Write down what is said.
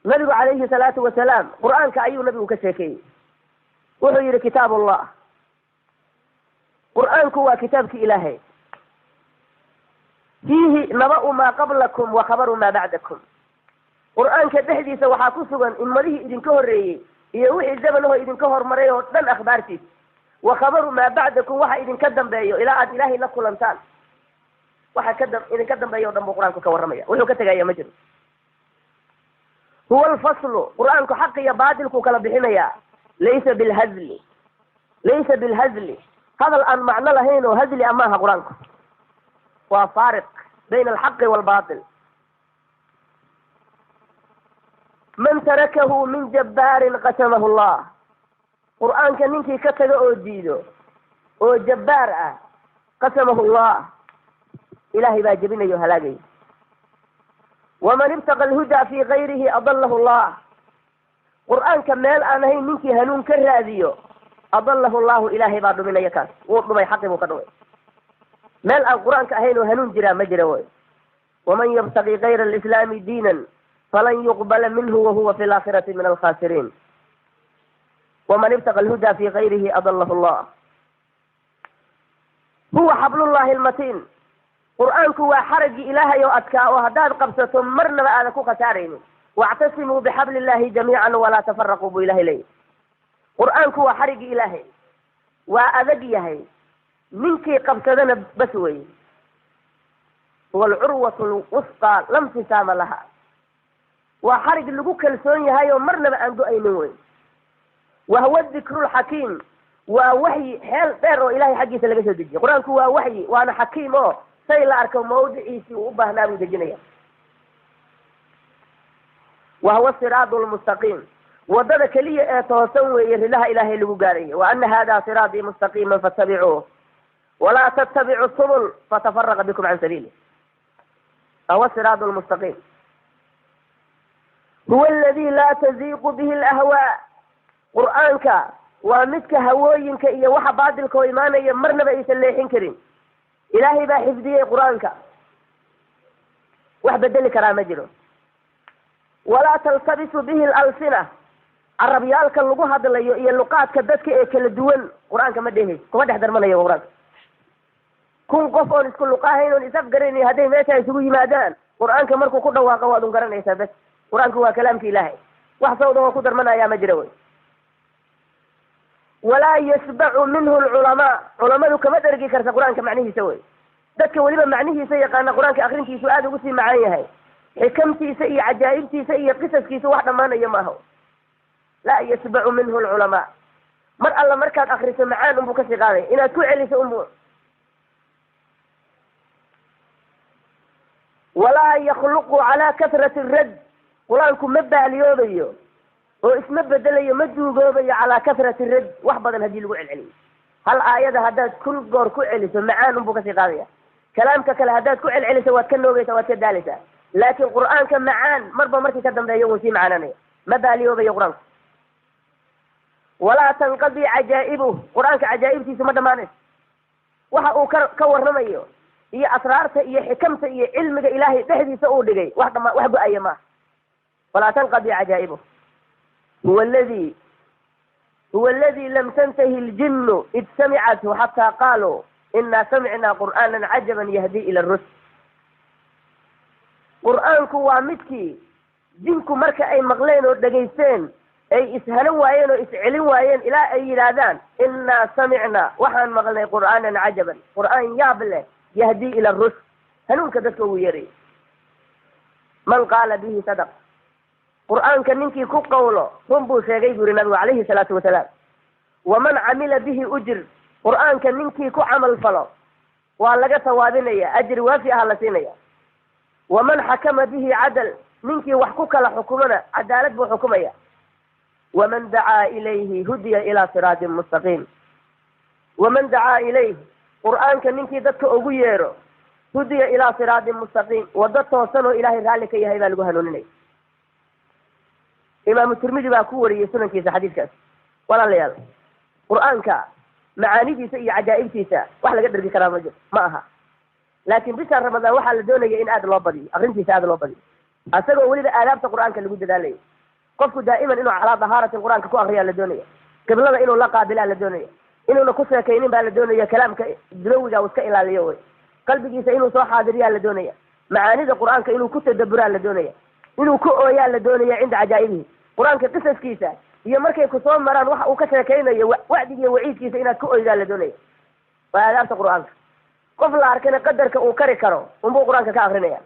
nabigu calayhi salaatu wasalaam qur'aanka ayuu nabigu ka sheekeeyey wuxuu yidhi kitaab allah qur'aanku waa kitaabki ilaahay fiihi naba'u maa qablakum wa khabaru maa bacdakum qur'aanka dhexdiisa waxaa ku sugan ummadihii idinka horreeyey iyo wixii zamanahoo idinka hormaray oo dhan akhbaartiisa wa khabaru maa bacdakum waxa idinka dambeeyo ilaa aad ilaahay la kulantaan waxa idinka dambeeya o dhan buu qur-aanku ka warramaya wuxuu ka tegaya ma jiro huwa alfaslu qur-aanku xaq iyo baatilkuu kala bixinayaa laysa bilhazli hadal aan macno lahayn oo hazli amaaha qur-aanku waa faariq bayna alxaqi waalbaatil man tarakahu min jabbaarin qasamahu allah qur'aanka ninkii ka taga oo diido oo jabbaar ah qasamahu allah ilaahay baa jebinayo halaagay waman ibtaqa alhudaa fii gayrihi adalahu allah qur'aanka meel aan ahayn ninkii hanuun ka raadiyo adalahu allahu ilaahay baa dhuminaya kaas wuu dhumay xaqi buu ka dhumay meel aan qur'aanka ahayn oo hanuun jiraa ma jira way waman yabtaqi gayra alislaami diinan falan yuqbala minhu wahuwa fi laakhirati min alkhasiriin waman ibtaqa alhudaa fii gayrihi adalahu allah huwa xablullahi almatiin qur'aanku waa xaraggii ilaahay oo adkaa oo haddaad qabsato marnaba aadan ku khasaaraynin wactasimuu bixabli illahi jamiican walaa tafaraquu buu ilahay leeyahy qur'aanku waa xariggii ilaahay waa adag yahay ninkii qabsadana bas weye huwa alcurwatu lwusqaa lam fisaama laha waa xarig lagu kalsoon yahay oo marnaba aan go-aynin wey wahuwa dikru lxakiim waa waxyi xeel dheer oo ilahay xaggiisa laga soo dejiyay qur-aanku waa waxyi waana xakiim oo say la arko mawdiciisii uu u baahnaa buu dejinaya wahuwa siraadu lmustaqiim wadada keliya ee toosan weeye ridaha ilaahay lagu gaaraya wa ana hada siraatii mustaqiiman fattabicuuh walaa tattabicu subul fatafaraqa bikum can sabiilih wahuwa siraadu lmustaqiim huwa aladi laa taziiqu bihi alahwaa qur'aanka waa midka hawooyinka iyo waxa baatilka oo imaanaya marnaba aysan leexin karin ilaahay baa xifdiyey qur-aanka wax bedeli karaa ma jiro walaa taltabisu bihi alalsina carabyaalka lagu hadlayo iyo luqaadka dadka ee kala duwan qur-aanka ma dhehayso kuma dhex darmanayo qur-aanka kun qof oon isku luqaahayn oon isafgaranayn hadday meesha isugu yimaadaan qur-aanka markuu ku dhawaaqo waad un garanaysaa bas qur-aanku waa kalaamka ilaahay wax sawda oo ku darmanayaa ma jira wey walaa yashbacu minhu alculamaa culamadu kama dhergi karta qur-aanka macnihiisa wey dadka weliba macnihiisa yaqaana qur-aanka akrintiisu aada ugu sii macaan yahay xikamtiisa iyo cajaa'ibtiisa iyo qisaskiisa wax dhammaanaya maaha laa yashbacu minhu alculamaa mar alla markaad akriso macaan unbuu kasii qaadaya inaad ku celiso unbu walaa yakhluqu calaa kasrati rad qur-aanku ma baaliyoobayo oo isma bedelayo ma duugoobayo calaa kasrati rad wax badan haddii lagu celceliyo hal aayada haddaad kul goor ku celiso macaan unbuu kasii qaadaya kalaamka kale haddaad ku celceliso waad ka noogaysaa waad ka daalaysaa laakiin qur'aanka macaan marba markii ka dambeeyo wuu sii macaananaya ma baaliyoobayo qur-aanku walaa tanqadi cajaa'ibuh qur-aanka cajaa'ibtiisu ma dhammaanayso waxa uu ka warramayo iyo asraarta iyo xikamta iyo cilmiga ilaahay dhexdiisa uu dhigay wax go-aya maaha walaa tanqadi cajaa'ibuh huwa aladi lam tantahi aljinnu id samicathu xataa qaaluu inaa samicnaa qur'aanan cajaban yahdi ila rusd qur'aanku waa midkii jinku marka ay maqleen oo dhegaysteen ay ishanan waayeen oo iscelin waayeen ilaa ay yidhaahdaan inaa samicnaa waxaan maqlnay qur'aanan cajaban qur'aan yaab leh yahdi ila rusd hanuunka dadka ugu yeeray man qaala bihi sadaq qur'aanka ninkii ku qawlo run buu sheegay buu yiri nabigu calayhi salaatu wasalaam waman camila bihi ujr qur'aanka ninkii ku camal falo waa laga sawaabinaya ajri waafi aha la siinaya waman xakama bihi cadal ninkii wax ku kala xukumana cadaalad buu xukumaya waman dacaa ilayhi hudiya ilaa siraatin mustaqiim waman dacaa ilayhi qur'aanka ninkii dadka ugu yeero hudiya ilaa siraatin mustaqiim waddo toosan oo ilaahay raalli ka yahay baa lagu hanuuninaya imaamu tirmidi baa ku wariyey sunankiisa xadiidkaas walaalayaal qur'aanka macaanidiisa iyo cajaa'ibtiisa wax laga dhergi karaa ma aha laakiin bisha ramadaan waxaa la doonaya in aada loo badiyo akrintiisa aada loo badiyo asagoo weliba aadaabta qur-aanka lagu dadaalayo qofku daa'iman inuu calaa dahaarati qur-aanka ku akriyaa la doonaya qiblada inuu la qaabilaa la doonaya inuuna ku sheekaynin baa la doonaya kalaamka dunawiga uu iska ilaaliyo wey qalbigiisa inuu soo xaadiriyaa la doonaya macaanida qur-aanka inuu ku tadabburaa la doonaya inuu ku ooyaa la doonaya cinda cajaa'ibihi qur-aanka qisaskiisa iyo markay ku soo maraan waxa uu ka sheekaynayo wacdiga iyo waciidkiisa inaad ku oydaa la doonaya waa aadaabta qur-aanka qof la arkana qadarka uu kari karo unbuu qur-aanka ka akrinaya